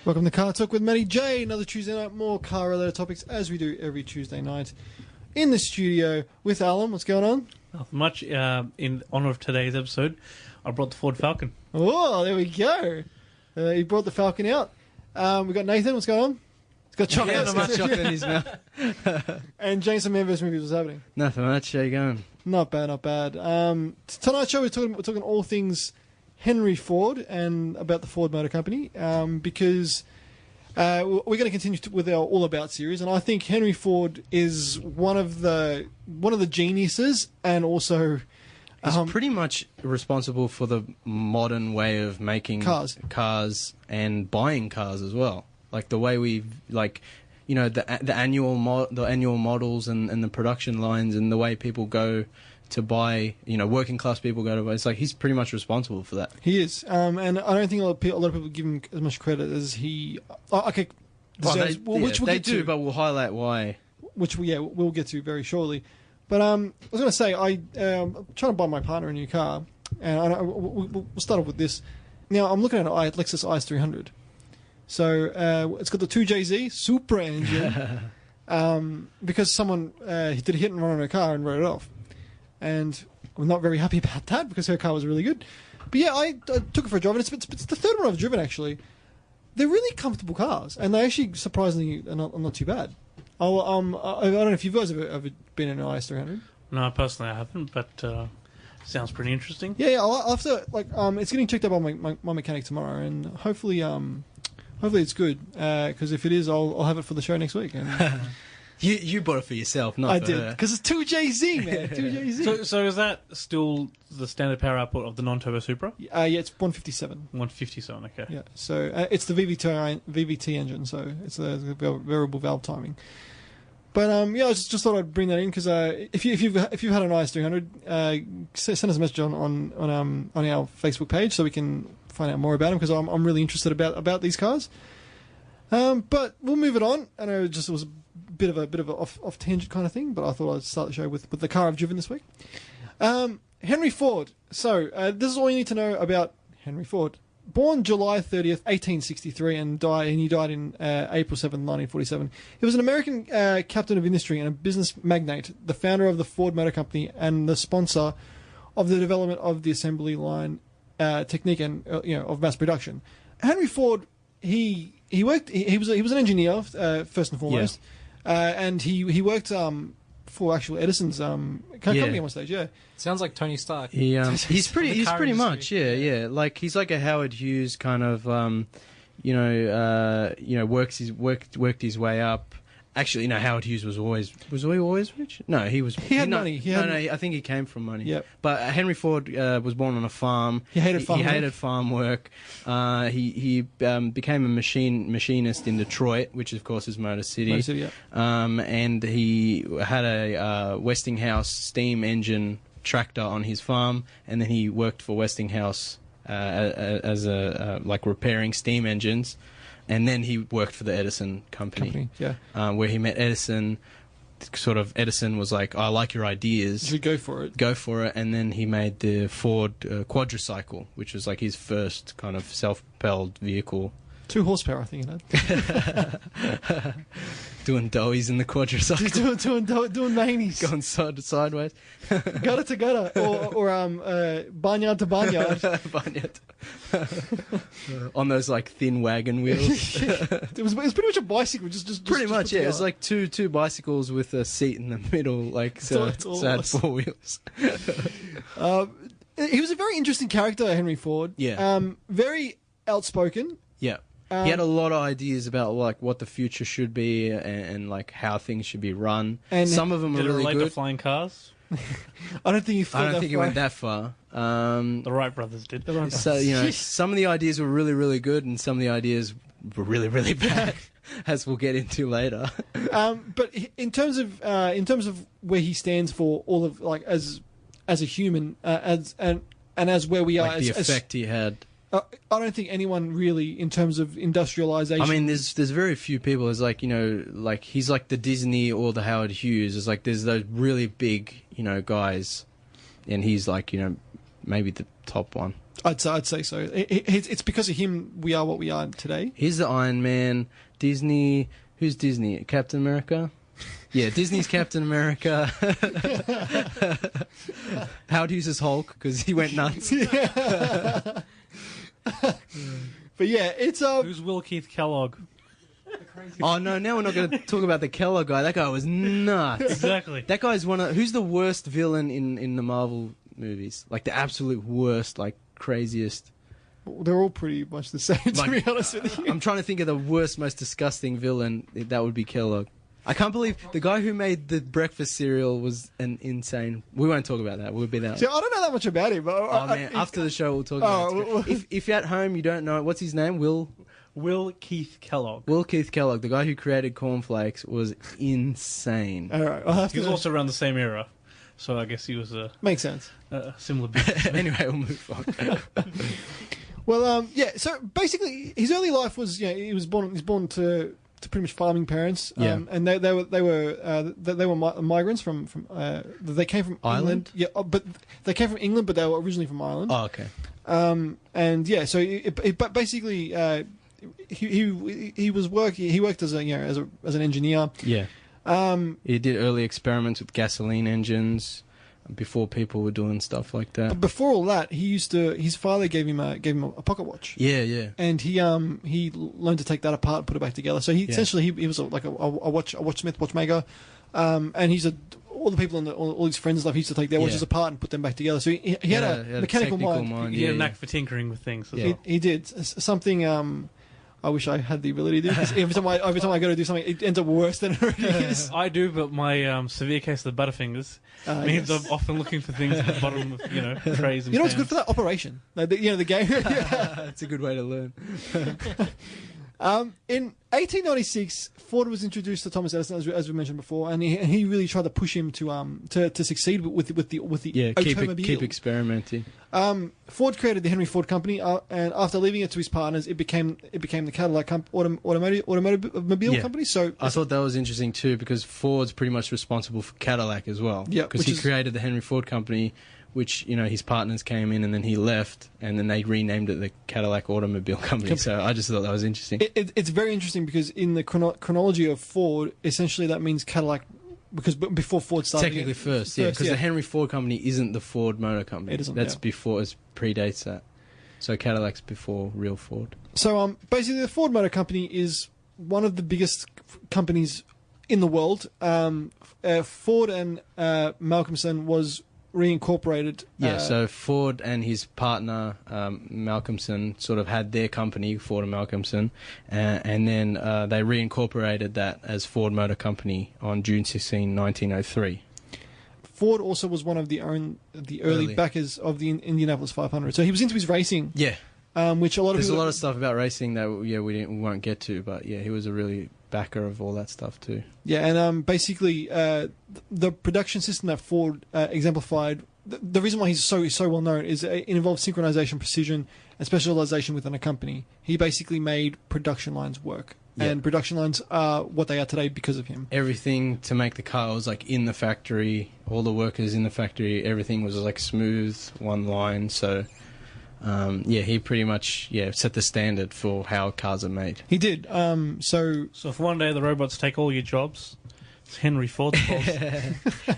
Welcome to Car Talk with Matty J. Another Tuesday night, more car-related topics as we do every Tuesday night. In the studio with Alan. What's going on? Nothing much. In honour of today's episode, I brought the Ford Falcon. Oh, there we go. He brought the Falcon out. We got Nathan. What's going on? He's got chocolate. Yeah, not much chocolate in his mouth. And James from Manverse Movies. What's happening? Nothing much. How you going? Not bad, not bad. Tonight's show we're talking all things Henry Ford and about the Ford Motor Company, because we're going to continue with our All About series, and I think Henry Ford is one of the geniuses, and also he's pretty much responsible for the modern way of making cars and buying cars as well. Like the way we the annual models and the production lines and the way people go to buy, working class people go to buy. It's like he's pretty much responsible for that. He is, and I don't think a lot of people give him as much credit as he. Okay, they do, but we'll highlight why. Which we'll get to very shortly. But I was going to say I'm trying to buy my partner a new car, and we'll start off with this. Now I'm looking at an Lexus IS300. So it's got the 2JZ Supra engine, because someone did a hit and run on her car and wrote it off. And I'm not very happy about that because her car was really good. But yeah, I took it for a drive, and it's the third one I've driven, actually. They're really comfortable cars, and they actually surprisingly are not too bad. I don't know if you guys have ever been in an IS300. No, personally I haven't, but sounds pretty interesting. Yeah, I'll have to, it's getting checked out by my mechanic tomorrow, and hopefully it's good, because if it is, I'll have it for the show next week. And You bought it for yourself, not I for did, her. because it's 2JZ, man. 2JZ. So is that still the standard power output of the non-turbo Supra? Yeah, it's 157. 157, okay. Yeah, so it's the VVT engine, so it's a variable valve timing. But I just thought I'd bring that in because if you've had an IS300, send us a message on our Facebook page so we can find out more about them, because I'm really interested about these cars. But we'll move it on. I know it was a bit of a off tangent kind of thing, but I thought I'd start the show with the car I've driven this week. Henry Ford. So this is all you need to know about Henry Ford. Born July 30th, 1863, and he died in April 7th, 1947. He was an American captain of industry and a business magnate, the founder of the Ford Motor Company, and the sponsor of the development of the assembly line technique and of mass production. Henry Ford, he worked. He was an engineer first and foremost, and he worked for actual Edison's company at one stage. Yeah, sounds like Tony Stark. He's pretty much like he's like a Howard Hughes kind of worked his way up. Actually, Howard Hughes was he always rich? No, he had money. I think he came from money. Yep. But Henry Ford was born on a farm. He hated farm work. He became a machinist in Detroit, which of course is Motor City. Motor City, yeah. And he had a Westinghouse steam engine tractor on his farm, and then he worked for Westinghouse as repairing steam engines. And then he worked for the Edison company, where he met Edison. Edison was like, "I like your ideas. You should go for it." And then he made the Ford quadricycle, which was like his first kind of self-propelled vehicle. 2 horsepower, I think it had. Doing doughies in the quadricycle. doing manies. Going sideways. Gutter to gutter. Or barnyard to barnyard. Barnyard. On those like thin wagon wheels. It was pretty much a bicycle. Just pretty much, yeah. It was like two bicycles with a seat in the middle, like so it had 4 wheels. He was a very interesting character, Henry Ford. Yeah. Very outspoken. Yeah. He had a lot of ideas about like what the future should be and like how things should be run. And some of them are really good. To flying cars? I don't think he went that far. The Wright brothers did. So some of the ideas were really, really good, and some of the ideas were really, really bad, as we'll get into later. But in terms of where he stands for all of like as a human, and as where we are, like the effect he had. I don't think anyone really, in terms of industrialization. I mean, there's very few people. It's like like he's like the Disney or the Howard Hughes. It's like there's those really big guys, and he's like maybe the top one. I'd say so. It's because of him we are what we are today. He's the Iron Man. Disney. Who's Disney? Captain America? Yeah, Disney's Captain America. Howard Hughes is Hulk because he went nuts. Yeah. But yeah, it's Who's Will Keith Kellogg? Oh no! Now we're not going to talk about the Kellogg guy. That guy was nuts. Exactly. That guy's who's the worst villain in the Marvel movies? Like the absolute worst, like craziest. They're all pretty much the same, to be honest with you. I'm trying to think of the worst, most disgusting villain. That would be Kellogg. I can't believe the guy who made the breakfast cereal was an insane. We won't talk about that. We'll be that. See, I don't know that much about him. Man, after the show we'll talk about it. If you're at home, you don't know what's his name. Will Keith Kellogg. Will Keith Kellogg, the guy who created cornflakes, was insane. All right, he was also around the same era, so I guess he was a makes sense. Similar business. Anyway, we'll move on. Well, yeah. So basically, his early life was, he was born to pretty much farming parents. Yeah. And they were migrants from they came from Ireland? England. Yeah, but they came from England, but they were originally from Ireland. Oh, okay. And yeah, so but basically, he worked as an engineer. Yeah. He did early experiments with gasoline engines before people were doing stuff like that. But before all that, his father gave him a pocket watch. Yeah, yeah. And he learned to take that apart and put it back together. So essentially he was like a watchsmith, watchmaker, and all the people and all his friends and stuff, he used to take their watches apart and put them back together. So he had a mechanical mind. He had a knack for tinkering with things. As well. He did something. I wish I had the ability to do, because every time I go to do something, it ends up worse than it already is. I do, but my severe case of the butterfingers means I'm often looking for things at the bottom of trays and You know what's pans. good for that? Operation. The game. That's a good way to learn. In 1896, Ford was introduced to Thomas Edison, as we mentioned before, and he really tried to push him to succeed with the automobile. keep experimenting. Ford created the Henry Ford Company, and after leaving it to his partners, it became the Cadillac automobile company. So I thought that was interesting too, because Ford's pretty much responsible for Cadillac as well. Yeah, because he created the Henry Ford Company, which his partners came in and then he left, and then they renamed it the Cadillac Automobile Company. So I just thought that was interesting. It's very interesting because in the chronology of Ford, essentially that means Cadillac, because before Ford started. Technically first, because the Henry Ford Company isn't the Ford Motor Company. It isn't. That's before, it predates that. So Cadillac's before real Ford. So basically the Ford Motor Company is one of the biggest companies in the world. Ford and Malcolmson was reincorporated. So Ford and his partner Malcolmson sort of had their company, Ford and Malcolmson, and then they reincorporated that as Ford Motor Company on June 16, 1903. Ford also was one of the early backers of the Indianapolis 500. So he was into his racing. Yeah. Which a lot of There's a lot of stuff about racing that we won't get to, but he was a really backer of all that stuff too. Yeah, and basically the production system that Ford exemplified, the reason why he's so well known is it involves synchronization, precision, and specialization within a company. He basically made production lines work. Yep. And production lines are what they are today because of him. Everything to make the car was like in the factory, all the workers in the factory, everything was like smooth, one line, so he pretty much set the standard for how cars are made. He did. So if one day the robots take all your jobs, it's Henry Ford's fault.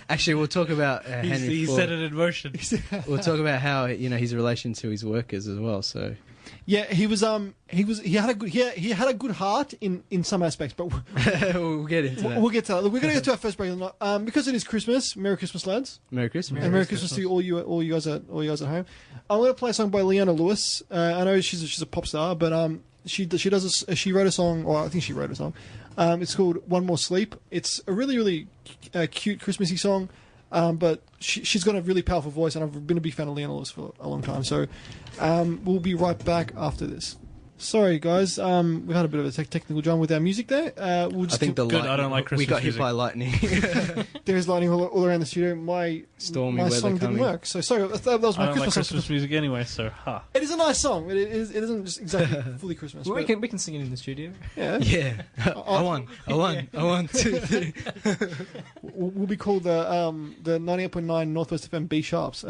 Actually, we'll talk about Henry Ford. He set it in motion. We'll talk about how his relation to his workers as well. So he had a good heart in some aspects, but we'll get into that. We'll get to that. We're going to get to our first break because it is Christmas. Merry Christmas, lads! Merry Christmas! And Merry Christmas to all you guys at home. I'm going to play a song by Leona Lewis. I know she's a pop star, but she wrote a song, or I think she wrote a song. It's called "One More Sleep." It's a really really cute Christmassy song. But she's got a really powerful voice, and I've been a big fan of Leona Lewis for a long time. So we'll be right back after this. Sorry, guys. We had a bit of a technical drama with our music there. I think I don't like Christmas We got music. hit by lightning. There's lightning all around the studio. My weather song didn't coming. work. So sorry, that was my I don't like Christmas Christmas music anyway, so It is a nice song. It isn't just exactly fully Christmas. Well, but we can sing it in the studio. yeah. Yeah. I won, 2, 3. We'll be called the 98.9 Northwest FM B Sharps.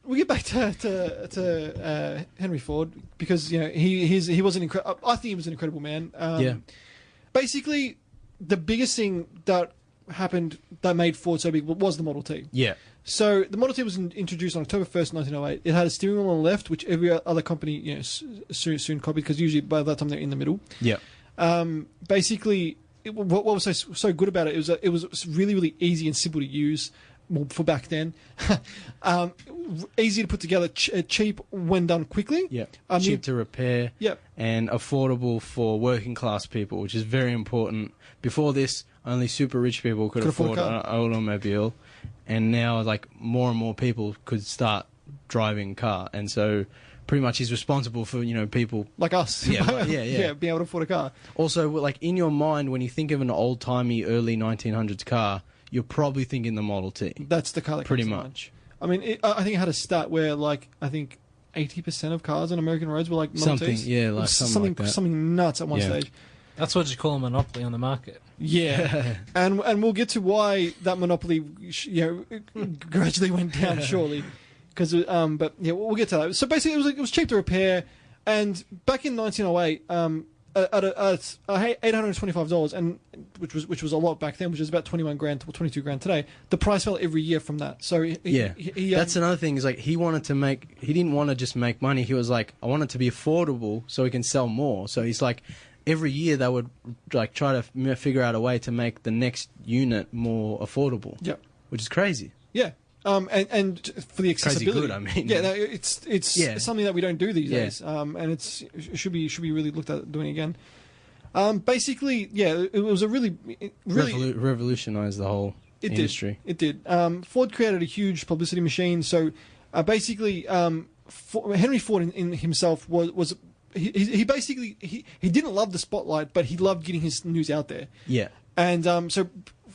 We get back to Henry Ford because he was an incredible. I think he was an incredible man. Basically, the biggest thing that happened that made Ford so big was the Model T. Yeah. So the Model T was introduced on October 1st, 1908. It had a steering wheel on the left, which every other company soon copied because usually by that time they're in the middle. Yeah. Basically, what was so good about it was it was really, really easy and simple to use. Well, for back then, easy to put together, cheap when done quickly. Yeah, cheap to repair. Yep. And affordable for working class people, which is very important. Before this, only super rich people could afford an automobile, and now like more and more people could start driving a car, and so pretty much he's responsible for people like us. Yeah, being able to afford a car. Also, like in your mind, when you think of an old timey early 1900s car, you're probably thinking the Model T. That's the car that pretty comes to much. mind. I mean, I think it had a stat where, like, I think 80% of cars on American roads were like Model Ts. Something like that. Something nuts at one stage. That's what you call a monopoly on the market. Yeah, and we'll get to why that monopoly, gradually went down shortly, because but yeah, we'll get to that. So basically, it was cheap to repair, and back in 1908, at $825, and which was a lot back then, which was about 21 grand or 22 grand today. The price fell every year from that. So he that's another thing. Is like he didn't want to just make money. He was like, I want it to be affordable so we can sell more. So he's like, every year they would like try to figure out a way to make the next unit more affordable. Yeah, which is crazy. Yeah. And for the accessibility, crazy good, I mean. Yeah, no, it's something that we don't do these days, and it should be really looked at doing again. Basically, yeah, it was a really revolutionized the whole industry. It did. Ford created a huge publicity machine. So basically, Henry Ford in himself was he basically he didn't love the spotlight, but he loved getting his news out there. Yeah, and so.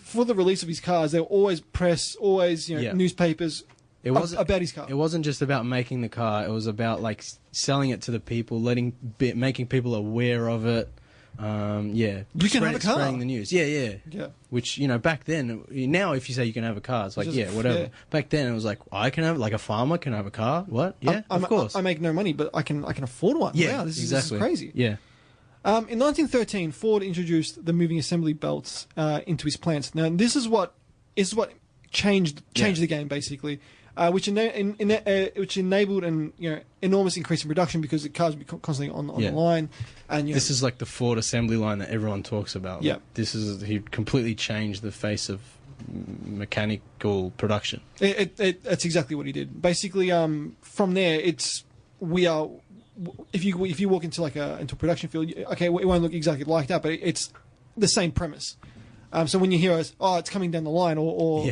For the release of his cars, there were always press, always newspapers about his car. It wasn't just about making the car; it was about like selling it to the people, making people aware of it. You can have a car. Spreading the news. Yeah. Which back then, now if you say you can have a car, it's like whatever. Yeah. Back then, it was like I can have, like a farmer can have a car. What? Yeah, of course. I make no money, but I can afford one. Yeah, wow, this is crazy. Yeah. In 1913, Ford introduced the moving assembly belts into his plants. Now, this is what changed the game basically, which enabled an enormous increase in production because the cars would be constantly on the line. And this is like the Ford assembly line that everyone talks about. Yeah, he completely changed the face of mechanical production. That's exactly what he did. Basically, from there, if you walk into into a production field, okay, it won't look exactly like that, but it's the same premise. So when you hear us, it's coming down the line, or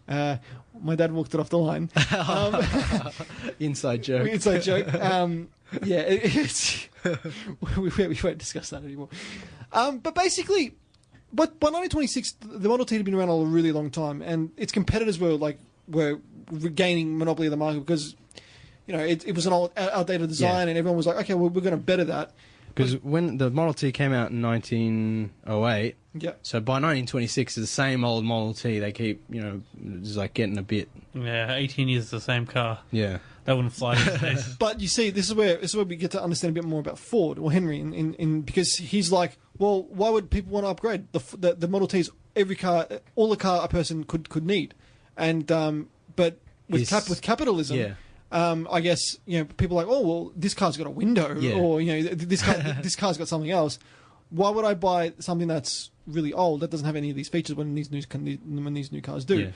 my dad walked it off the line. Inside joke. We won't discuss that anymore. But basically, by 1926, the Model T had been around a really long time, and its competitors were regaining monopoly of the market because. It was an old, outdated design, and everyone was like, okay, well, we're going to better that. Because when the Model T came out in 1908, so by 1926, it's the same old Model T. They keep, just like getting a bit. Yeah, 18 years the same car. Yeah. That wouldn't fly these days. But you see, this is where we get to understand a bit more about Ford or Henry, because he's like, well, why would people want to upgrade the Model T's? Every car, all the car a person could need, and but with capitalism. Yeah. I guess people are like, oh well, this car's got a window, or this car's got something else. Why would I buy something that's really old that doesn't have any of these features when these new cars do?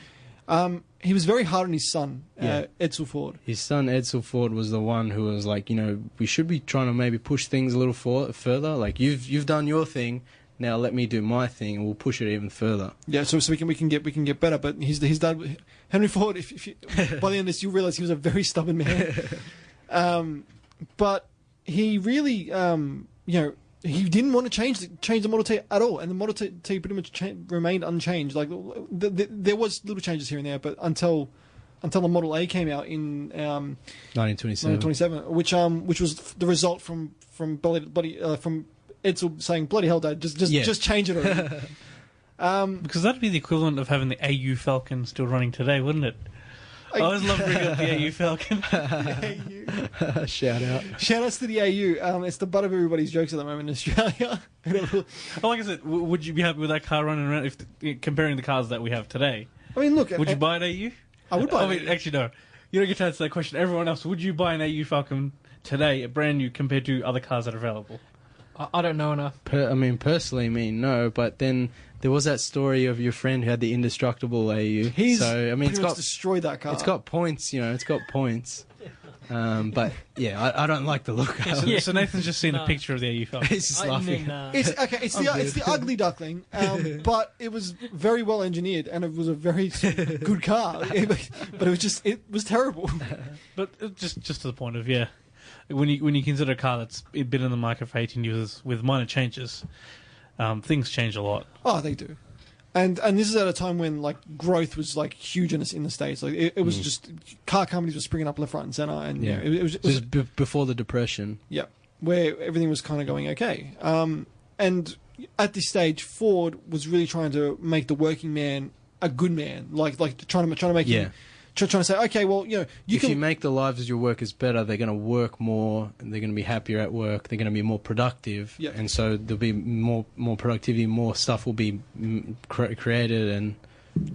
Yeah. He was very hard on his son, Edsel Ford. His son Edsel Ford was the one who was like, we should be trying to maybe push things a little further. Like you've done your thing. Now let me do my thing, and we'll push it even further. Yeah, so we can get better. But his dad, Henry Ford. If you, by the end of this, you realise he was a very stubborn man. But he really, he didn't want to change the Model T at all, and the Model T pretty much remained unchanged. Like there was little changes here and there, but until the Model A came out in 1927, which was the result from Edsel saying, bloody hell, Dad, just change it already. Because that'd be the equivalent of having the AU Falcon still running today, wouldn't it? I always love bringing up the AU Falcon. AU. Shout out. Shout outs to the AU. It's the butt of everybody's jokes at the moment in Australia. Well, like I said, would you be happy with that car running around comparing the cars that we have today? I mean, look. Would you buy an AU? I would buy. Actually, no. You don't get to answer that question. Everyone else, would you buy an AU Falcon today, brand new, compared to other cars that are available? I don't know enough. Personally, no. But then there was that story of your friend who had the indestructible AU. It's got destroyed that car. It's got points, It's got points. But yeah, I don't like the look. So Nathan's just seen a picture of the AU Falcon. He's just laughing. It's the ugly duckling, but it was very well engineered and it was a very good car. But it was terrible. But just to the point of when you consider a car that's been in the market for 18 years with minor changes, things change a lot. Oh, they do. And this is at a time when like growth was like huge in the States. Like it was just car companies were springing up left, right, and center. And it was before the Depression. Yeah, where everything was kind of going okay. And at this stage, Ford was really trying to make the working man a good man, like trying to make him. Trying to say, okay, well, if you make the lives of your workers better, they're going to work more, and they're going to be happier at work, they're going to be more productive, and so there'll be more productivity, more stuff will be created,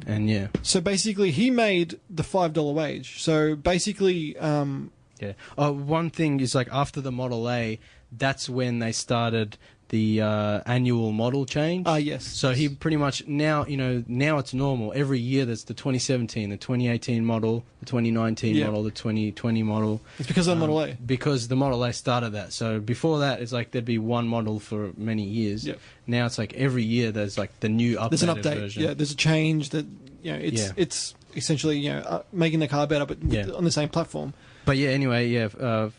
and yeah. So basically, he made the $5 wage. So basically, one thing is like after the Model A, that's when they started the annual model change. Yes. So he pretty much now it's normal. Every year there's the 2017, the 2018 model, the 2019 model, the 2020 model. It's because of the Model A. Because the Model A started that. So before that, it's like there'd be one model for many years. Yep. Now it's like every year there's like the new updated version. There's an update. Version. Yeah, there's a change that it's essentially making the car better, but on the same platform. But anyway,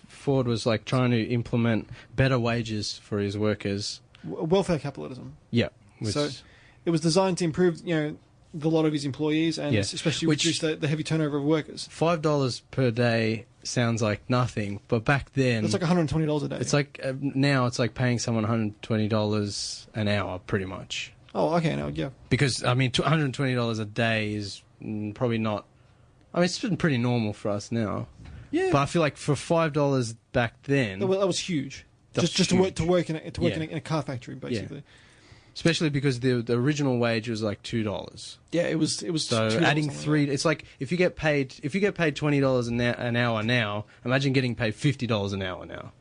Ford was like trying to implement better wages for his workers. Welfare capitalism. Yeah. So it was designed to improve, the lot of his employees and especially reduce the heavy turnover of workers. $5 per day sounds like nothing, but back then it's like $120 a day. It's like now it's like paying someone $120 an hour, pretty much. Oh, okay, now Because I mean, $120 a day is probably not. I mean, it's been pretty normal for us now. Yeah, but I feel like for $5 back then, that was huge. Just to work in a car factory, basically. Yeah. Especially because the original wage was like $2. Yeah, it was. So adding $3, it's like if you get paid $20 an hour now, imagine getting paid $50 an hour now.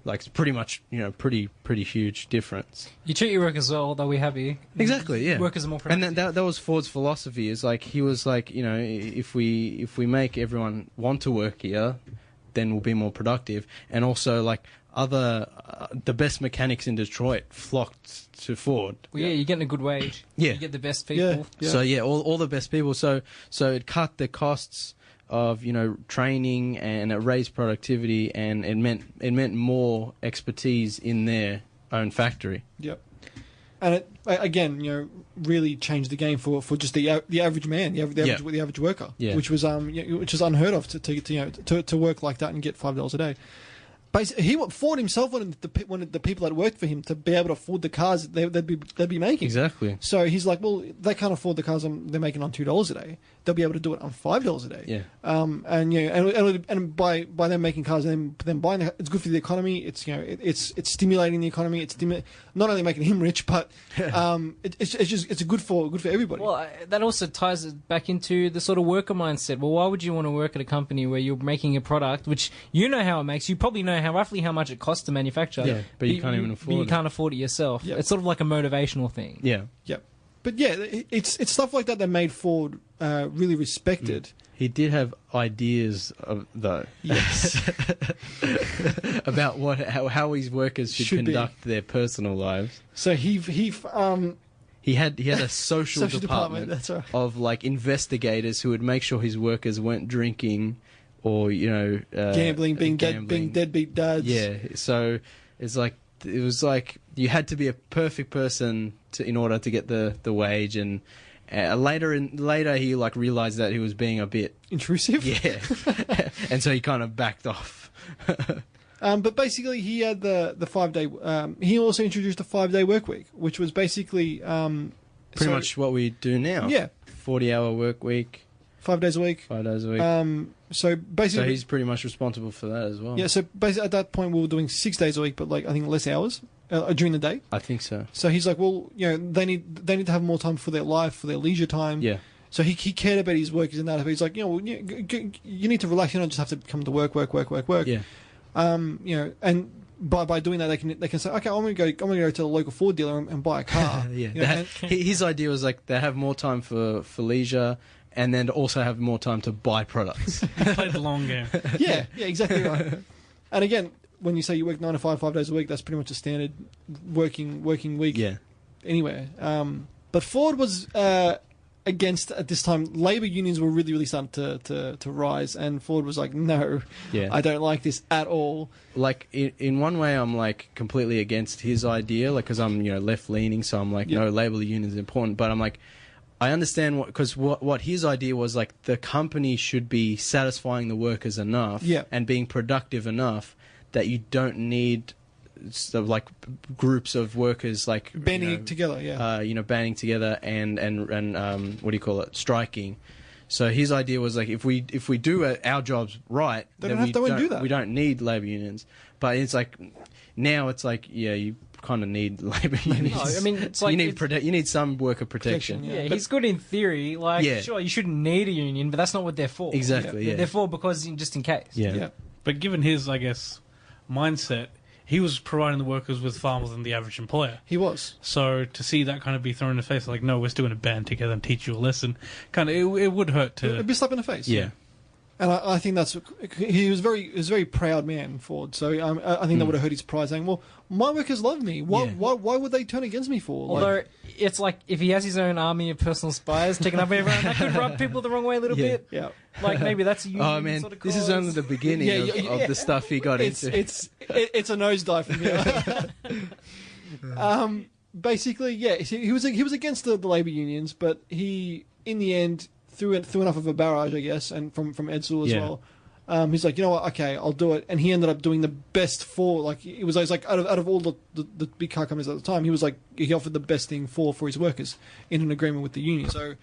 Like it's pretty much pretty huge difference. You treat your workers well, they'll be happy. Exactly, yeah. Workers are more productive. And that was Ford's philosophy. Is like he was like, if we make everyone want to work here, then we'll be more productive. And also like the best mechanics in Detroit flocked to Ford. Well, you're getting a good wage. Yeah, you get the best people. Yeah. So all the best people. So it cut the costs of training, and it raised productivity, and it meant more expertise in their own factory. Yep. And it again, really changed the game for just the average man, the average worker, which was unheard of to work like that and get $5 a day. Ford himself wanted the people that worked for him to be able to afford the cars they'd be making. Exactly. So he's like, well, they can't afford the cars they're making on $2 a day. They'll be able to do it on $5 a day. Yeah. And by them making cars and then buying it's good for the economy. It's it's stimulating the economy. It's not only making him rich, but it's good for everybody. Well, that also ties it back into the sort of worker mindset. Well, why would you want to work at a company where you're making a product which you know how it makes? You probably know roughly how much it costs to manufacture. Yeah, but you can't even afford it. You can't afford it yourself. Yep. It's sort of like a motivational thing. Yeah. Yep. But it's stuff like that made Ford really respected. He did have ideas, though. Yes. About how his workers should conduct their personal lives. So he had a social department that's right. of like investigators who would make sure his workers weren't drinking or gambling, being deadbeat dads. Yeah. So it was like you had to be a perfect person in order to get the wage, and later he like realized that he was being a bit intrusive. Yeah. And so he kind of backed off. But basically, he had the 5 day. He also introduced a 5-day work week, which was basically pretty much what we do now. Yeah, 40-hour work week. 5 days a week. 5 days a week. So basically, So he's pretty much responsible for that as well. yeah. So basically, at that point, we were doing 6 days a week, but like I think less hours during the day. I think so. So he's like, well, they need to have more time for their life, for their leisure time. Yeah. So he cared about his workers and that. He's like, well, you need to relax. You don't just have to come to work. Yeah. And by doing that, they can say, okay, I'm gonna go to the local Ford dealer and buy a car. Yeah. His idea was like they have more time for leisure, and then also have more time to buy products. Played the long game. yeah, exactly right. And again, when you say you work 9 to 5, 5 days a week, that's pretty much a standard working week. Yeah. Anywhere. But Ford was against at this time. Labor unions were really starting to rise, and Ford was like, no, Yeah. I don't like this at all. Like in one way, I'm like completely against his idea, like because I'm left leaning, so I'm like, no, labor union is important. But I'm like, I understand what his idea was, like the company should be satisfying the workers enough and being productive enough that you don't need sort of like groups of workers like Banding together, banding together and what do you call it, striking. So his idea was like if we do our jobs right, they then don't do that. We don't need labor unions. But it's like now it's like you kind of need labor unions. No, I mean, it's like you need some worker protection. Yeah, he's good in theory. Like, sure, you shouldn't need a union, but that's not what they're for. Exactly. Yeah. They're for because just in case. Yeah. But given his, I guess, mindset, he was providing the workers with far more than the average employer. He was. So to see that kind of be thrown in the face, like, no, we're still going to band together and teach you a lesson, kind of, it would hurt to... It'd be a slap in the face. Yeah. And I think he was a very proud man, Ford. So I think that would have hurt his pride, saying, "Well, my workers love me. Why would they turn against me for?" Although it's like if he has his own army of personal spies checking up everyone, that could rub people the wrong way a little bit. Yeah. Like maybe that's a union Oh man, sort of this is cause. only the beginning of the stuff he got into. It's a nosedive from here. Basically, he was against the labour unions, but he in the end threw enough of a barrage, I guess, and from Edsel as well. He's like, you know what? Okay, I'll do it. And he ended up doing the best for, like, it was like out of all the big car companies at the time, he was like, he offered the best thing for his workers in an agreement with the union. So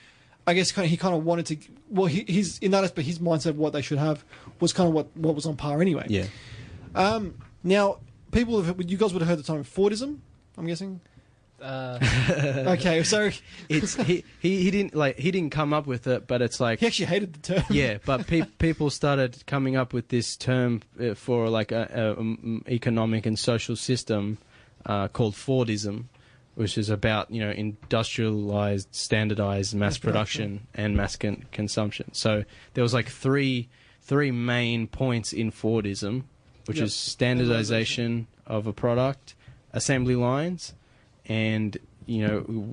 I guess he kind of wanted to, well, he's in that aspect, his mindset of what they should have was kind of what was on par anyway. Yeah. Now, you guys would have heard the term Fordism, I'm guessing. Okay, so he didn't come up with it, but it's like he actually hated the term. Yeah, but people started coming up with this term for like a economic and social system called Fordism, which is about industrialized, standardized mass production and mass consumption. So there was like three main points in Fordism, which is standardization of a product, assembly lines, and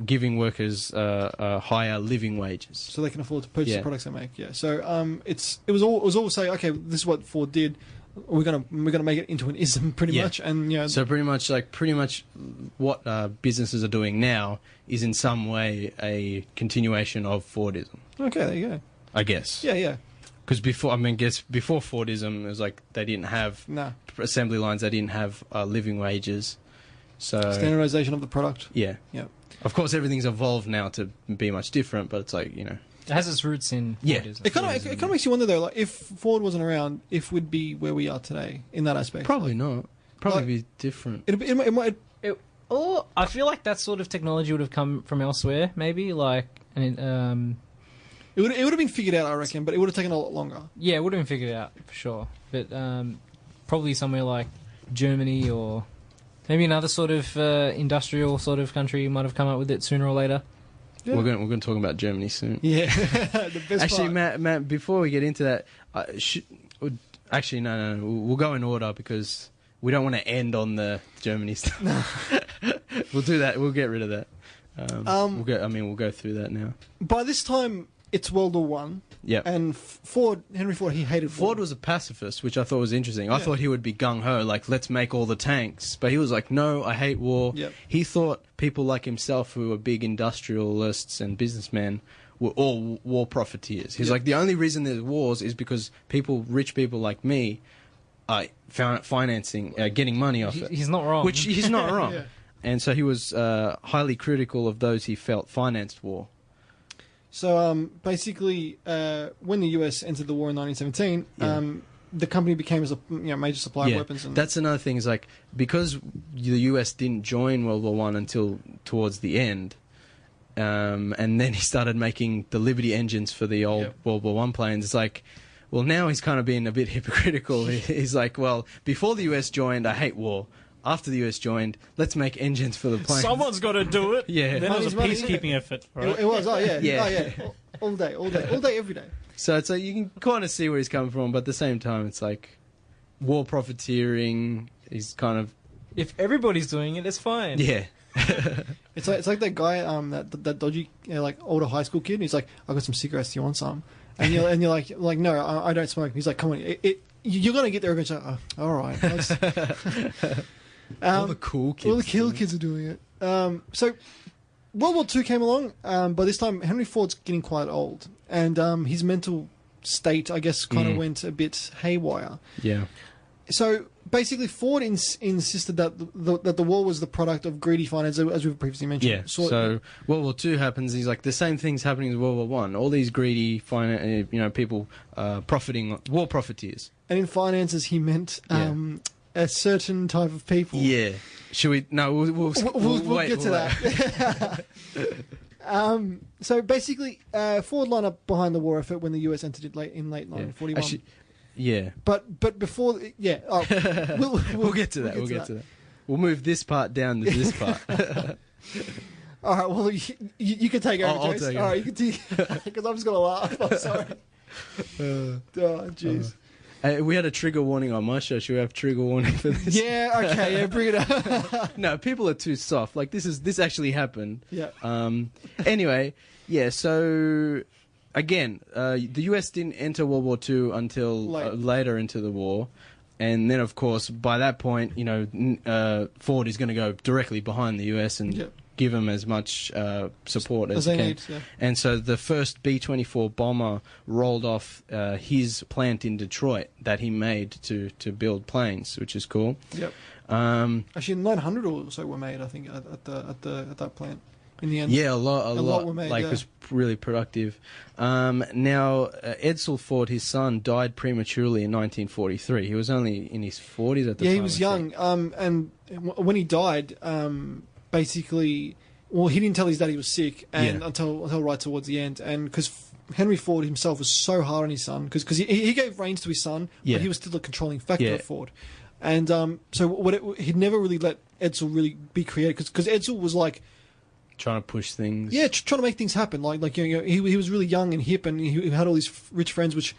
giving workers higher living wages so they can afford to purchase the products they make. Yeah. So it was all say, okay, this is what Ford did. We're gonna make it into an ism pretty much, and So pretty much what businesses are doing now is in some way a continuation of Fordism. Okay, there you go. I guess. Yeah. Because before Fordism, it was like they didn't have assembly lines. They didn't have living wages. So standardization of the product. Yeah. Of course, everything's evolved now to be much different, but it's like it has its roots in Fordism. It kind of makes you wonder though, like if Ford wasn't around, if we'd be where we are today in that aspect. Probably not. Probably be different. It might. I feel like that sort of technology would have come from elsewhere, maybe like It would have been figured out, I reckon, but it would have taken a lot longer. Yeah, it would have been figured out for sure, but probably somewhere like Germany or maybe another sort of industrial sort of country might have come up with it sooner or later. Yeah. We're going to talk about Germany soon. Yeah, the best actually, part. Matt, before we get into that, actually, no, we'll go in order because we don't want to end on the Germany stuff. No. We'll do that. We'll get rid of that. We'll go through that now. By this time, it's World War One. Yeah. And Henry Ford, he hated Ford was a pacifist, which I thought was interesting. I thought he would be gung-ho, like, let's make all the tanks. But he was like, no, I hate war. Yep. He thought people like himself, who were big industrialists and businessmen, were all war profiteers. He's like, the only reason there's wars is because rich people like me, are financing, getting money off it. He's not wrong. Which he's not wrong. Yeah. And so he was highly critical of those he felt financed war. So basically, when the US entered the war in 1917, the company became a major supplier of weapons. And that's another thing. Is like because the US didn't join World War One until towards the end, and then he started making the Liberty engines for the old World War One planes. It's like, well, now he's kind of being a bit hypocritical. He's like, well, before the US joined, I hate war. After the US joined, let's make engines for the planes. Someone's got to do it. Then it was a peacekeeping effort. Right? It was. Oh yeah. Yeah. Oh yeah. All day, every day. So it's like you can kind of see where he's coming from, but at the same time, it's like war profiteering. He's kind of If everybody's doing it, it's fine. yeah. It's like that guy, that dodgy, like older high school kid. And he's like, "I got some cigarettes. Do you want some?" And you're like, "No, I don't smoke." He's like, "Come on, you're gonna get there eventually." Oh, all right. All the cool kids. All the cool kids are doing it. So World War II came along. By this time, Henry Ford's getting quite old, and his mental state, I guess, kind of went a bit haywire. Yeah. So basically, Ford insisted that the war was the product of greedy finance, as we've previously mentioned. Yeah. So World War II happens. He's like the same thing's happening in World War One. All these greedy people profiting, war profiteers. And in finances, he meant a certain type of people. Yeah. Should we? No, we'll get to that. So basically, Ford lined up behind the war effort when the US entered it in late 1941. Yeah. But before, we'll get to that. We'll get to that. We'll move this part down to this part. All right. Well, you can take over, I'll Jace. take All right, you can take because I'm just gonna laugh. I'm sorry. Oh, jeez. We had a trigger warning on my show. Should we have trigger warning for this? Yeah. Okay. Yeah. Bring it up. No, people are too soft. Like this actually happened. Yeah. Anyway, yeah. So again, the US didn't enter World War II until later into the war, and then of course by that point, Ford is going to go directly behind the US and give them as much support as he can. Need, yeah. And so the first B-24 bomber rolled off his plant in Detroit that he made to build planes, which is cool. Yep. Actually, 900 or so were made, I think, at that plant. In the end, yeah, a lot were made. Like, it was really productive. Now, Edsel Ford, his son, died prematurely in 1943. He was only in his 40s at the time. Yeah, he was young. And when he died, basically, well, he didn't tell his dad he was sick, and until right towards the end, and because Henry Ford himself was so hard on his son, because he gave reins to his son, but he was still a controlling factor of Ford, and so he'd never really let Edsel really be creative, because Edsel was like trying to push things. Yeah, trying to make things happen. He was really young and hip, and he had all these rich friends, which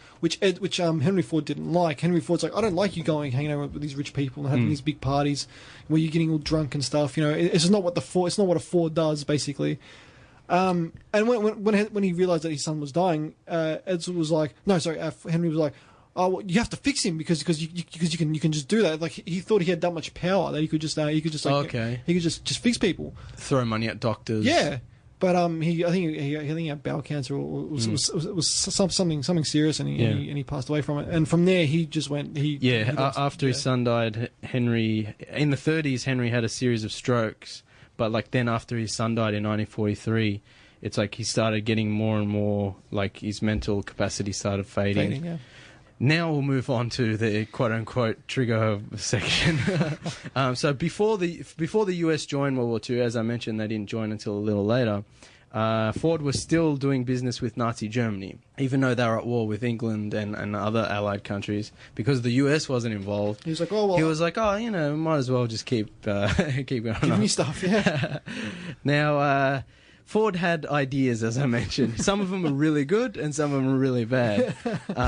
Henry Ford didn't like. Henry Ford's like, I don't like you hanging out with these rich people and having these big parties where you're getting all drunk and stuff. It's not what a Ford does, basically. And when he realized that his son was dying, Edsel was like, no, sorry, Henry was like, oh, well, you have to fix him because you can just do that. Like he thought he had that much power that he could just he could just fix people, throw money at doctors. Yeah, but I think he had bowel cancer or it was something serious, and he passed away from it. And from there he just went. After his son died, Henry in the 30s, Henry had a series of strokes. But then after his son died in 1943, it's like he started getting more and more, like his mental capacity started fading. Yeah. Now we'll move on to the quote-unquote trigger section. So before the US joined World War II, as I mentioned, they didn't join until a little later. Ford was still doing business with Nazi Germany, even though they were at war with England and other Allied countries, because the US wasn't involved. He was like, oh, well, he was like, might as well just keep going give me stuff, yeah. Now, Ford had ideas, as I mentioned. Some of them were really good, and some of them were really bad.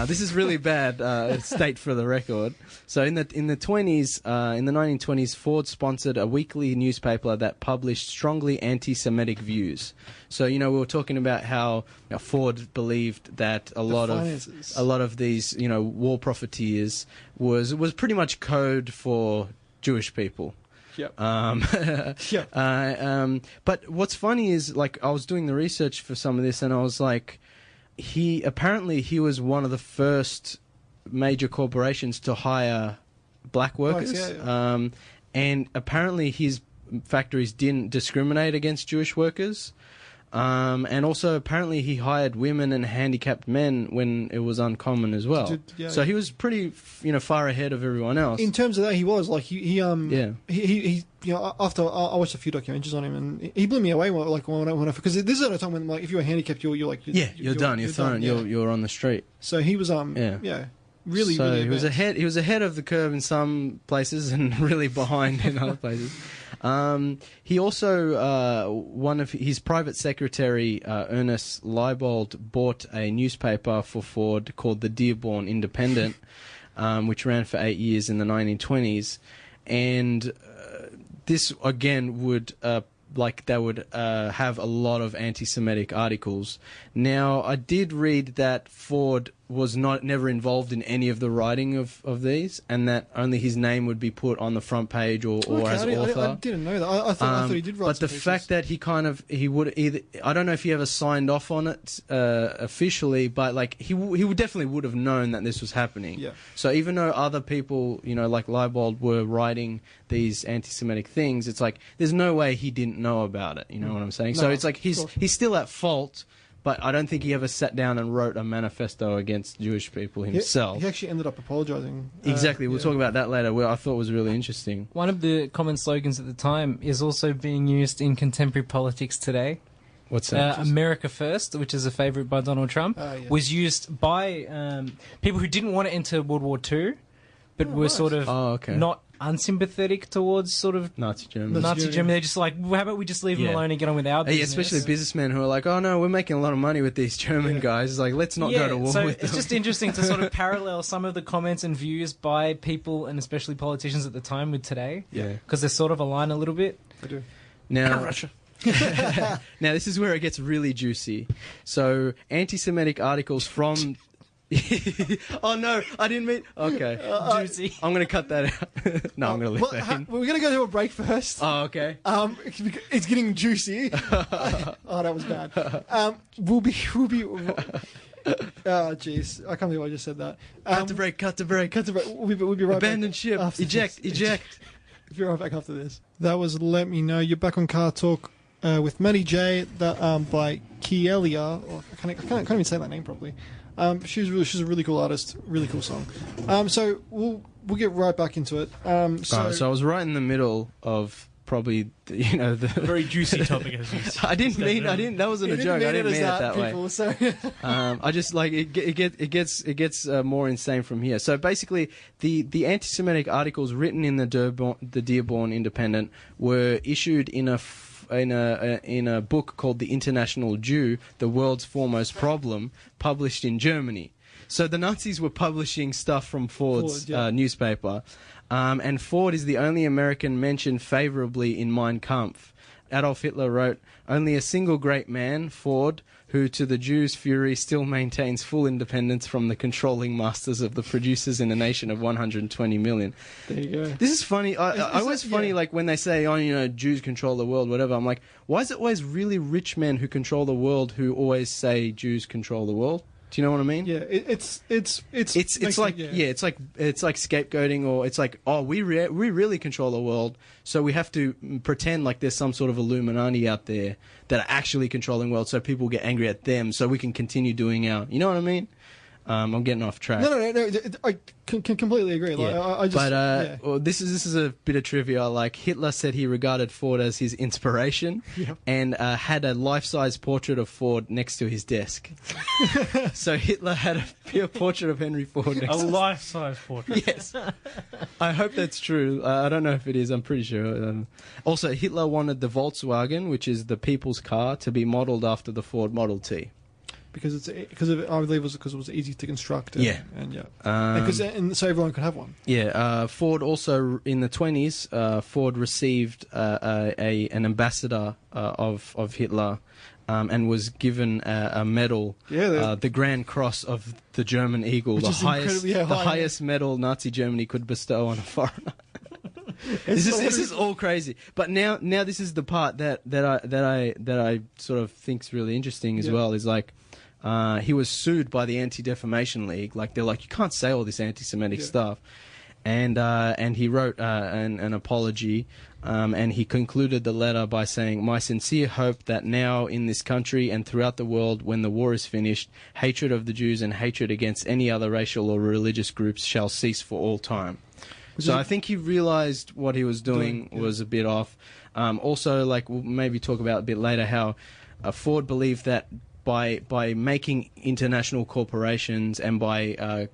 This is really bad. State for the record. So in the 1920s, Ford sponsored a weekly newspaper that published strongly anti-Semitic views. So we were talking about how Ford believed that a lot of these war profiteers was pretty much code for Jewish people. Yep. But what's funny is, I was doing the research for some of this, and I was like, he was one of the first major corporations to hire black workers. And apparently his factories didn't discriminate against Jewish workers. And also, apparently, he hired women and handicapped men when it was uncommon as well. So he was pretty, far ahead of everyone else. In terms of that, he was like he after I watched a few documentaries on him, and he blew me away. Because this is at a time when if you were handicapped, you're done. You're thrown. You're on the street. So he was really. So really he was ahead. He was ahead of the curve in some places and really behind in other places. He also, one of his private secretary, Ernest Leibold, bought a newspaper for Ford called the Dearborn Independent, which ran for 8 years in the 1920s. And this, again, would... they would have a lot of anti-Semitic articles. Now, I did read that Ford was never involved in any of the writing of these, and that only his name would be put on the front page or as author. I didn't know that. I thought he did write. But the fact that he would either, I don't know if he ever signed off on it officially, but he would definitely would have known that this was happening. Yeah. So even though other people, like Leibold, were writing these anti-Semitic things, it's like there's no way he didn't know about it. You know what I'm saying? No, so it's like he's still at fault. But I don't think he ever sat down and wrote a manifesto against Jewish people himself. He actually ended up apologising. Exactly. We'll talk about that later, where I thought was really interesting. One of the common slogans at the time is also being used in contemporary politics today. What's that? America First, which is a favourite by Donald Trump, was used by people who didn't want to enter World War II, but were sort of not unsympathetic towards sort of Nazi Germany. They're just like, well, how about we just leave them alone and get on with our business? Especially businessmen who are like, oh no, we're making a lot of money with these German guys. It's like, let's not go to war with them. It's just interesting to sort of parallel some of the comments and views by people and especially politicians at the time with today. Yeah. Because they sort of align a little bit. They do. Now, Russia. now this is where it gets really juicy. So, anti-Semitic articles from... Oh no, I didn't mean... Okay. Juicy. I'm going to cut that out. No, I'm going to leave that in. We're going to go to a break first. Oh, okay. It's getting juicy. Oh, that was bad. We'll be... Oh, jeez. I can't believe I just said that. Cut the break. We'll be right Abandon back. ship. Eject. We'll be right back after this. That was Let Me Know. You're back on CarTorque with Matty J by Kielia. I can't even say that name properly. She's a really cool artist, really cool song. So we'll get right back into it. So I was right in the middle of probably the very juicy topic. As you I didn't mean that wasn't a joke. I didn't mean it that way. People, so. I just it gets more insane from here. So basically, the anti-Semitic articles written in the Dearborn Independent were issued in a book called The International Jew, The World's Foremost Problem, published in Germany. So the Nazis were publishing stuff from Ford's newspaper, and Ford is the only American mentioned favorably in Mein Kampf. Adolf Hitler wrote, "Only a single great man, Ford, who to the Jews' fury still maintains full independence from the controlling masters of the producers in a nation of 120 million." There you go. This is funny. I always funny like when they say, "Oh, Jews control the world," whatever. I'm like, why is it always really rich men who control the world who always say Jews control the world? Do you know what I mean? Yeah, it's like it's like scapegoating, or it's like, oh, we really control the world, so we have to pretend like there's some sort of Illuminati out there that are actually controlling the world, so people get angry at them, so we can continue doing our. You know what I mean? I'm getting off track. No, I can completely agree. Like, well, this is a bit of trivia. Like, Hitler said he regarded Ford as his inspiration, and had a life-size portrait of Ford next to his desk. So Hitler had a portrait of Henry Ford next to his desk. A life-size portrait. Yes. I hope that's true. I don't know if it is. I'm pretty sure. Also, Hitler wanted the Volkswagen, which is the people's car, to be modelled after the Ford Model T. Because I believe it was easy to construct. And so everyone could have one. Yeah. Ford also in the 20s, Ford received an ambassador of Hitler, and was given a medal, the Grand Cross of the German Eagle, the highest medal Nazi Germany could bestow on a foreigner. This is all crazy. But now this is the part that I sort of think's really interesting as well. Is like. He was sued by the Anti-Defamation League. Like, they're like, you can't say all this anti-Semitic stuff. and he wrote an apology. And he concluded the letter by saying, "My sincere hope that now in this country and throughout the world, when the war is finished, hatred of the Jews and hatred against any other racial or religious groups shall cease for all time." So I think he realized what he was doing was a bit off. Also, like we'll maybe talk about a bit later, how Ford believed that by making international corporations and by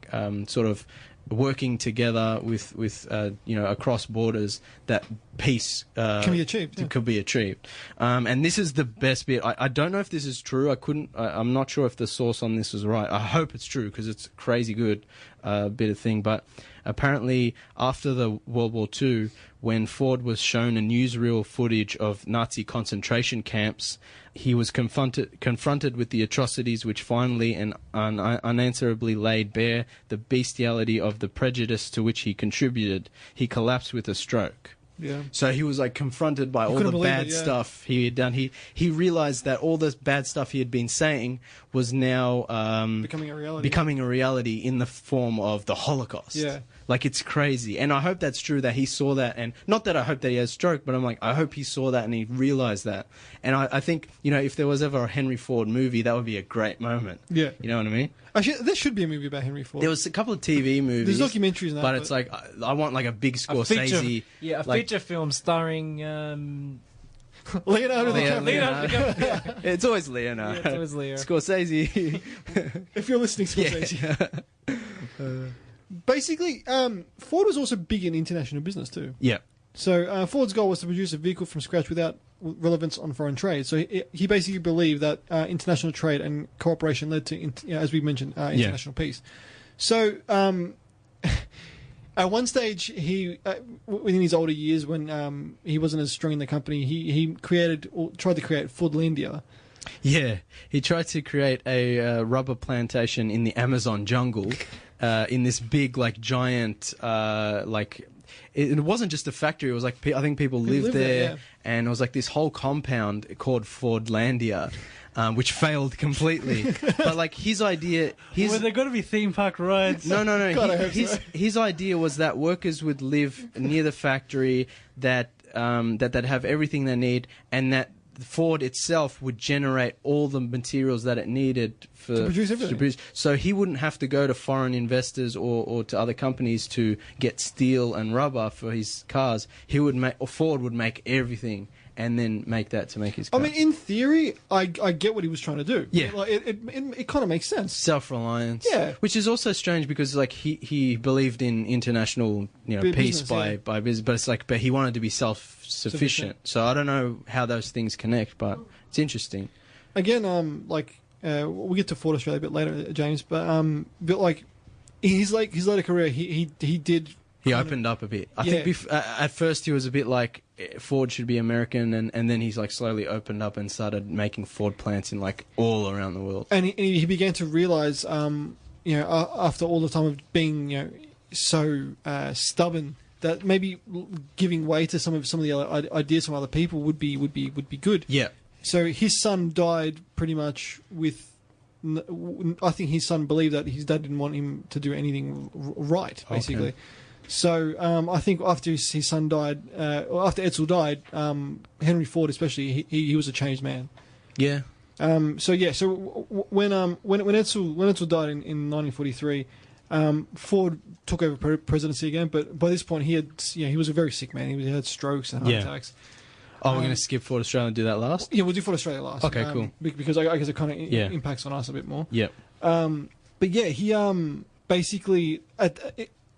sort of working together with across borders, that peace can be achieved. Yeah. Could be achieved. And this is the best bit. I don't know if this is true. I'm not sure if the source on this is right. I hope it's true because it's a crazy good bit of thing. But apparently, after the World War II, when Ford was shown a newsreel footage of Nazi concentration camps, he was confronted with the atrocities which finally and unanswerably laid bare the bestiality of the prejudice to which he contributed. He collapsed with a stroke. Yeah. So he was like confronted by all the bad stuff he had done. He realized that all this bad stuff he had been saying was now becoming a reality in the form of the Holocaust. Yeah. Like, it's crazy. And I hope that's true, that he saw that. And not that I hope that he has stroke, but I'm like, I hope he saw that and he realized that. And I think, if there was ever a Henry Ford movie, that would be a great moment. Yeah. You know what I mean? Actually, there should be a movie about Henry Ford. There was a couple of TV movies. There's documentaries and that. But it's like, I want like a big Scorsese. A feature film starring... Leonardo DiCaprio. It's always Leonardo. Yeah, it's always Leo. Scorsese. If you're listening, Scorsese. Yeah. Basically, Ford was also big in international business too. Yeah. So Ford's goal was to produce a vehicle from scratch without relevance on foreign trade. So he basically believed that international trade and cooperation led to, as we mentioned, international peace. So at one stage, he within his older years, when he wasn't as strong in the company, he tried to create Fordlandia. Yeah, he tried to create a rubber plantation in the Amazon jungle. In this big, giant, it wasn't just a factory. It was like, I think people lived there, and it was like this whole compound called Fordlandia, which failed completely. But his idea, were there going to be theme park rides? No. God, His idea was that workers would live near the factory, that they'd have everything they need, and that Ford itself would generate all the materials that it needed to produce everything. So he wouldn't have to go to foreign investors or to other companies to get steel and rubber for his cars. Ford would make everything and then make that to make his cars. I mean, in theory, I get what he was trying to do. Yeah. It kind of makes sense. Self-reliance. Yeah. Which is also strange because he believed in international peace by business, but he wanted to be self-sufficient. So I don't know how those things connect, but it's interesting. Again, we'll get to Ford Australia a bit later, James, but his later career, he did. He opened up a bit. I think at first he was a bit like Ford should be American, and then he's slowly opened up and started making Ford plants in all around the world. And he began to realize, after all the time of being so stubborn, that maybe giving way to some of the other ideas from other people would be good. Yeah. So his son died pretty much with. I think his son believed that his dad didn't want him to do anything right, basically. Okay. So I think after his son died, after Edsel died, Henry Ford especially, he was a changed man. Yeah. So when Edsel died in 1943, Ford took over presidency again. But by this point, he was a very sick man. He had strokes and heart attacks. Oh, we're going to skip Ford Australia and do that last? Yeah, we'll do Ford Australia last. Okay, cool. Because I guess it kind of impacts on us a bit more. Yeah. But yeah, he basically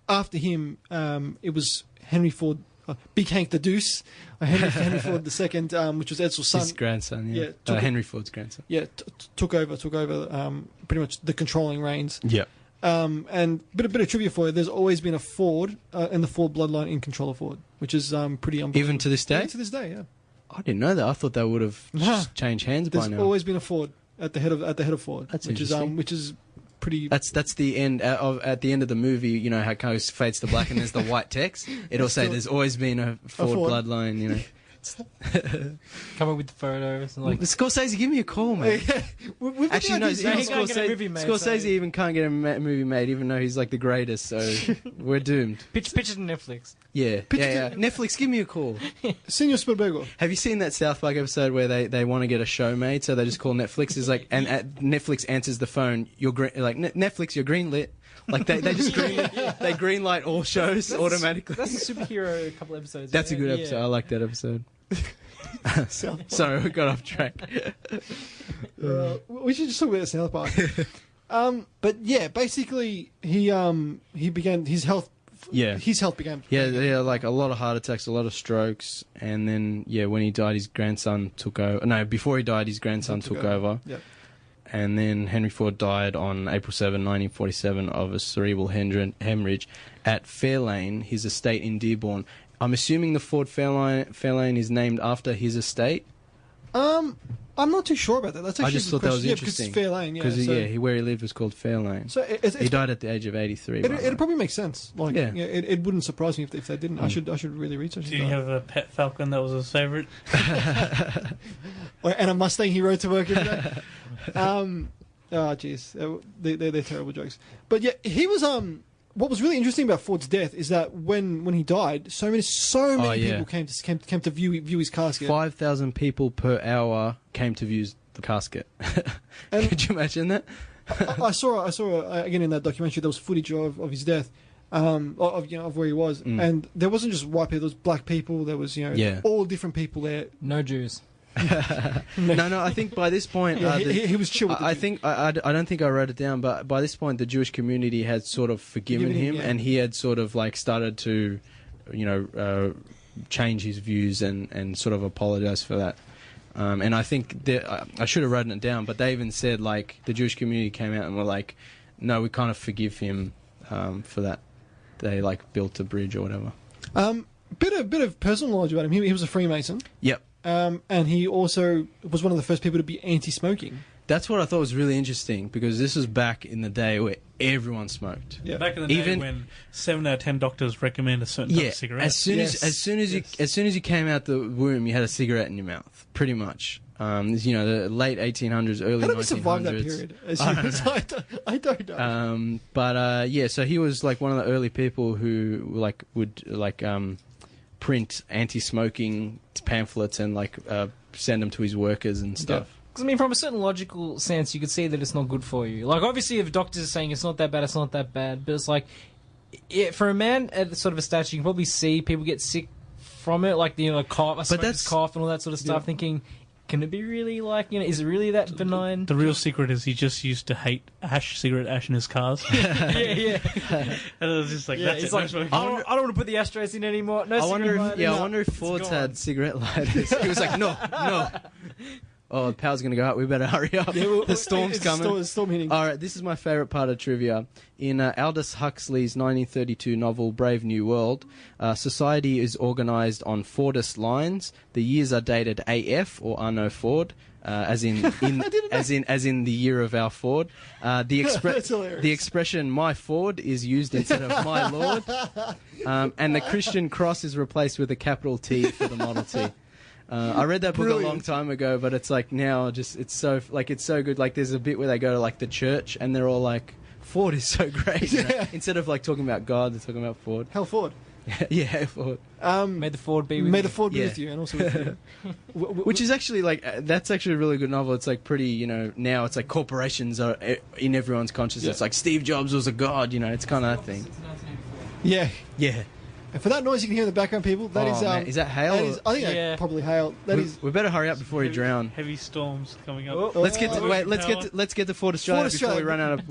after him, it was Henry Ford, Big Hank the Deuce, Henry Ford II, which was Edsel's son. His grandson, yeah. Henry Ford's grandson. Yeah, took over pretty much the controlling reins. Yeah. And a bit of trivia for you, there's always been a Ford and the Ford bloodline in control of Ford, which is pretty unbelievable. Even to this day? Yeah, to this day, yeah. I didn't know that. I thought they would have changed hands by now. There's always been a Ford at the head of Ford. That's interesting. Which is pretty. That's the end at the end of the movie. How it goes fades to black and there's the white text. It'll say there's always been a Ford bloodline. Come up with photos and like. Scorsese, give me a call, man. Actually, no. Scorsese even can't get a movie made, even though he's like the greatest. So we're doomed. Pitch it to Netflix. Yeah. Netflix, give me a call. Senor Spielberg. Have you seen that South Park episode where they want to get a show made, so they just call Netflix? Is like, and Netflix answers the phone. You're like Netflix, you're greenlit. Like they just they greenlight all shows automatically. That's a superhero couple episodes. That's a good episode. I like that episode. Sorry, we got off track. We should just talk about South Park. But yeah, basically he began his health. Yeah, his health began. Yeah, like a lot of heart attacks, a lot of strokes, and then when he died, his grandson took over. No, before he died, his grandson took over. Yep. And then Henry Ford died on April 7, 1947, of a cerebral hemorrhage at Fairlane, his estate in Dearborn. I'm assuming the Ford Fairlane is named after his estate. I'm not too sure about that. That's actually I just thought that was interesting. Because it's Fairlane, Because where he lived was called Fairlane. So he died at the age of 83. It'd probably make sense. Like, it wouldn't surprise me if they didn't. I should really research. Did you have a pet falcon that was his favourite? And a Mustang he rode to work every day. Oh jeez, they're terrible jokes. But yeah, he was what was really interesting about Ford's death is that when he died, so many people came to view his casket. 5,000 people per hour came to view the casket. Could you imagine that? I saw again in that documentary there was footage of his death, of where he was, and there wasn't just white people, there was black people, there was all different people there. No Jews. No. I think by this point, he was chill with I think I don't think I wrote it down, but by this point, the Jewish community had sort of forgiven him, and he had sort of like started to, change his views and sort of apologize for that. And I think I should have written it down, but they even said like the Jewish community came out and were like, no, we kind of forgive him for that. They like built a bridge or whatever. Bit of personal knowledge about him. He was a Freemason. Yep. And he also was one of the first people to be anti-smoking. That's what I thought was really interesting, because this was back in the day where everyone smoked. Yeah. Back in the day when 7 out of 10 doctors recommend a certain type of cigarette. As soon as you came out the womb, you had a cigarette in your mouth, pretty much. The late 1800s, early 1900s. How did we survive that period? I don't know. So he was like one of the early people who would print anti-smoking pamphlets and send them to his workers and stuff. Because, I mean, from a certain logical sense, you could see that it's not good for you. Like, obviously, if doctors are saying it's not that bad, it's not that bad. But it's like, for a man at sort of a stature, you can probably see people get sick from it, like, cough, cough and all that sort of stuff, thinking, can it be really is it really that benign? The real secret is he just used to hate cigarette ash in his cars. yeah. And it was just like, that's it's it. Like, I don't want to put the ashtrays in anymore. No cigarette lighters. I wonder if Ford's had cigarette lighters. He was like, no. Oh, the power's going to go out. We better hurry up. The storm's coming. Storm hitting. All right, this is my favourite part of trivia. In Aldous Huxley's 1932 novel Brave New World, society is organised on Fordist lines. The years are dated AF, or Arno Ford, as in the year of our Ford. The expression "my Ford" is used instead of "my Lord," and the Christian cross is replaced with a capital T for the Model T. I read that book a long time ago, but it's like now it's so good. Like there's a bit where they go to like the church and they're all like, Ford is so great. Instead of like talking about God, they're talking about Ford. Hell Ford. Yeah, Ford. May the Ford be with you. May the Ford be with you, and also with you. Which is actually that's actually a really good novel. It's like pretty, now it's like corporations are in everyone's consciousness. Yeah. It's like Steve Jobs was a god, it's kind of that thing. Yeah. Yeah. And for that noise you can hear in the background, people, that is... is that hail? I think that's probably hail. We better hurry up before we drown. Heavy storms coming up. Let's get to Ford Australia before we run out of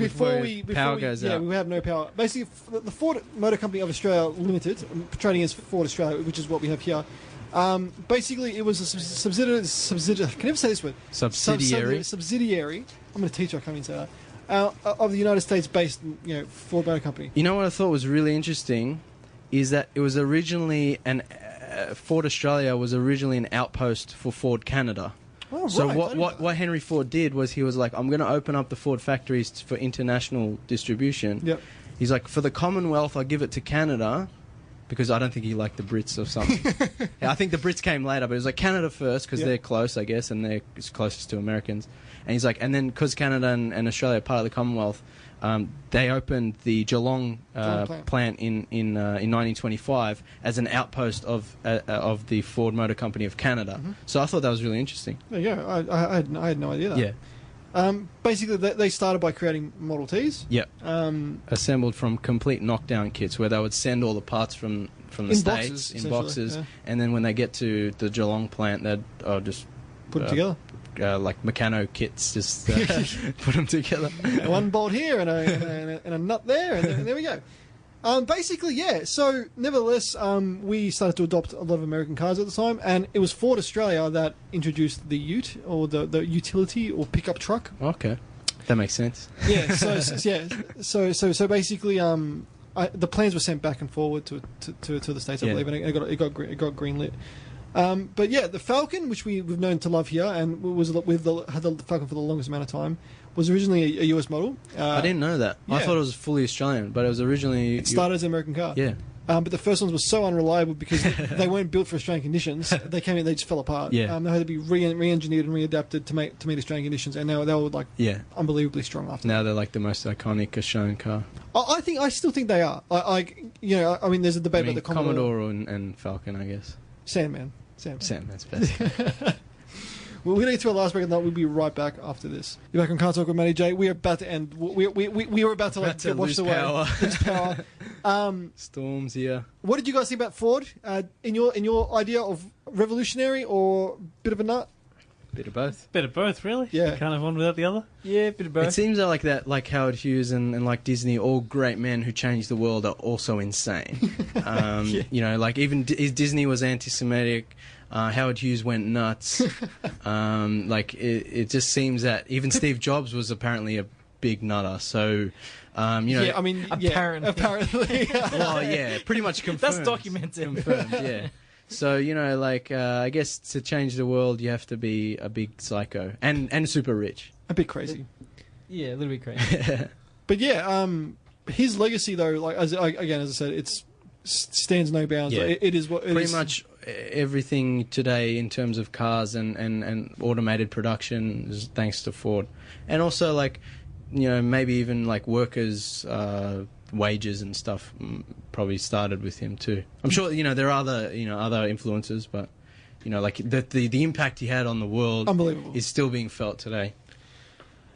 power goes out. Yeah, we have no power. Basically, the Ford Motor Company of Australia Limited, trading as Ford Australia, which is what we have here. Basically, it was a subsidiary. Can you ever say this word? Subsidiary. I'm going to teach you. I can't even say that. Of the United States-based, Ford Motor Company. You know what I thought was really interesting? Is that it was originally Ford Australia was originally an outpost for Ford Canada. Oh, so right. what Henry Ford did was he was like, I'm going to open up the Ford factories for international distribution. Yep. He's like, for the Commonwealth, I'll give it to Canada, because I don't think he liked the Brits or something. Yeah, I think the Brits came later, but it was like Canada first because they're close, I guess, and they're closest to Americans. And he's like, and then because Canada and Australia are part of the Commonwealth, they opened the Geelong plant in 1925 as an outpost of the Ford Motor Company of Canada. Mm-hmm. So I thought that was really interesting. There you go. I had no idea that. Yeah. Basically, they started by creating Model Ts. Yep. Assembled from complete knockdown kits where they would send all the parts from the States in boxes, and then when they get to the Geelong plant, they'd just put them together. Like Meccano kits, just put them together. One bolt here and a nut there, and there we go. Basically, yeah. So, nevertheless, we started to adopt a lot of American cars at the time, and it was Ford Australia that introduced the Ute, or the utility or pickup truck. Okay, that makes sense. Yeah. So basically, the plans were sent back and forward to the States, I believe, and it got greenlit. But yeah, the Falcon, which we've known to love here, and had the Falcon for the longest amount of time, was originally a US model. I didn't know that. Yeah. I thought it was fully Australian, but it was originally... It started as an American car. Yeah. But the first ones were so unreliable because they weren't built for Australian conditions. They came in, they just fell apart. Yeah. They had to be re-engineered and readapted to meet Australian conditions, and they were like unbelievably strong after. Now they're like the most iconic Australian car. I still think they are. I mean, there's a debate about the Commodore and Falcon, I guess. Sandman, that's best. We're going to get to our last break, and we'll be right back after this. You're back on CarTorque with Matty J. We are about to end. We were about to get washed away. Lose power. Storms here. What did you guys think about Ford? In your idea of revolutionary or bit of a nut? Bit of both. Bit of both, really. Yeah. You can't have one without the other. Yeah, bit of both. It seems like that, like Howard Hughes and like Disney, all great men who changed the world are also insane. You know, like even Disney was anti-Semitic. Howard Hughes went nuts. Like it just seems that even Steve Jobs was apparently a big nutter. So, you know, yeah, I mean, apparently. Well, yeah, pretty much confirmed. That's documented. Confirmed, yeah. So, you know, like I guess to change the world, you have to be a big psycho and super rich. A bit crazy. Yeah, a little bit crazy. But yeah, his legacy though, like as I said, it's stands no bounds. Yeah. It is what it pretty is. much everything today in terms of cars and automated production is thanks to Ford. And also, like, you know, maybe even like workers' wages and stuff probably started with him too. I'm sure, you know, there are other influences, but you know, like the impact he had on the world is still being felt today.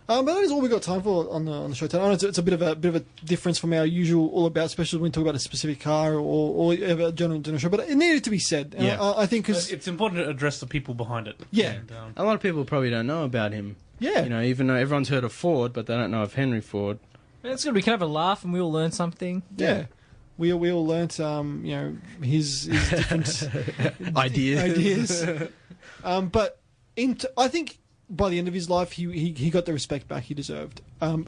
But that is all we've got time for on the show today. I know it's a bit of a difference from our usual all about, especially when we talk about a specific car or a general show. But it needed to be said. And Yeah. I think because It's important to address the people behind it. Yeah. And, A lot of people probably don't know about him. Yeah. You know, even though everyone's heard of Ford, but they don't know of Henry Ford. It's good. We can have a laugh and we all learn something. yeah. We all learnt, you know, his different Ideas. But I think by the end of his life, he got the respect back he deserved.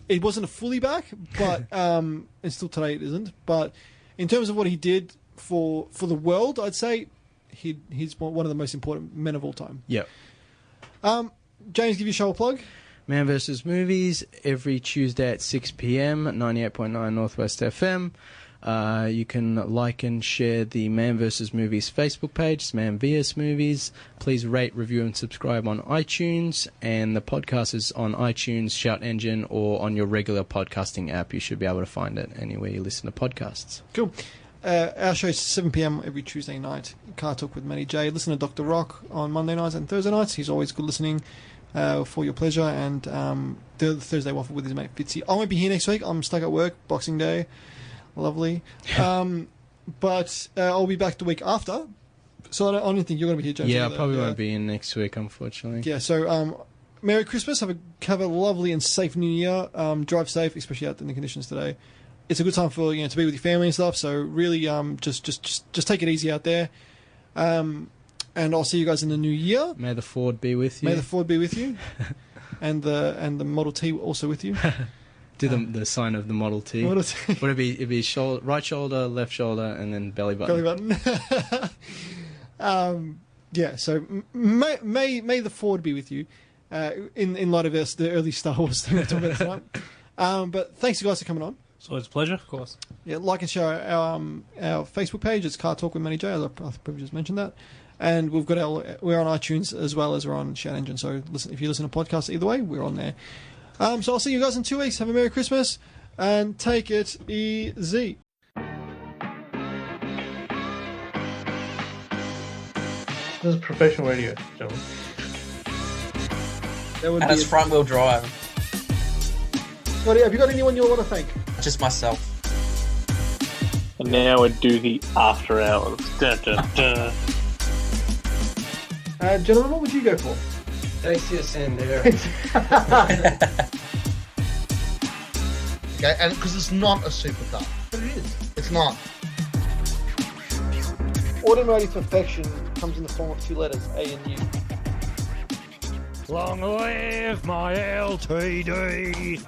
It wasn't a fully back, but and still today it isn't. But in terms of what he did for the world, I'd say he's one of the most important men of all time. Yep. James, give you a show a plug. Man vs. Movies every Tuesday at 6 p.m. at 98.9 Northwest FM. You can like and share the Man vs. Movies Facebook page, it's Man vs. Movies. Please rate, review, and subscribe on iTunes. And the podcast is on iTunes, Shout Engine, or on your regular podcasting app. You should be able to find it anywhere you listen to podcasts. Cool. Our show is 7 p.m. every Tuesday night. CarTorque with Matty J. Listen to Dr. Rock on Monday nights and Thursday nights. He's always good listening for your pleasure. And the Thursday waffle with his mate Fitzy. I won't be here next week. I'm stuck at work. Boxing Day. Lovely. But I'll be back the week after. So I don't think you're going to be here, James. Yeah, I probably won't be in next week, unfortunately. Yeah, so Merry Christmas. Have a lovely and safe New Year. Drive safe, especially out in the conditions today. It's a good time for to be with your family and stuff. So really, just take it easy out there. And I'll see you guys in the new year. May the Ford be with you. May the Ford be with you, and the Model T also with you. Do the sign of the Model T. Model T. Would it be right shoulder, left shoulder, and then belly button? Belly button. Yeah. So may the Ford be with you. In light of the early Star Wars thing we're talking about tonight. But thanks you guys for coming on. So it's a pleasure. Of course. Yeah, like and share our Facebook page. It's CarTorque with Manny J. I probably just mentioned that. And we're on iTunes as well as we're on Shout Engine. So listen, if you listen to podcasts either way, we're on there. So I'll see you guys in 2 weeks. Have a Merry Christmas and take it easy. This is professional radio, gentlemen. And it's front-wheel drive. Scotty, have you got anyone you want to thank? Just myself. And now we do the after hours. Dun, dun, dun. Gentlemen, what would you go for? Dacia Sandero. Okay, and because it's not a supercar. But it is. It's not. Automotive perfection comes in the form of 2 letters, A and U. Long live my LTD!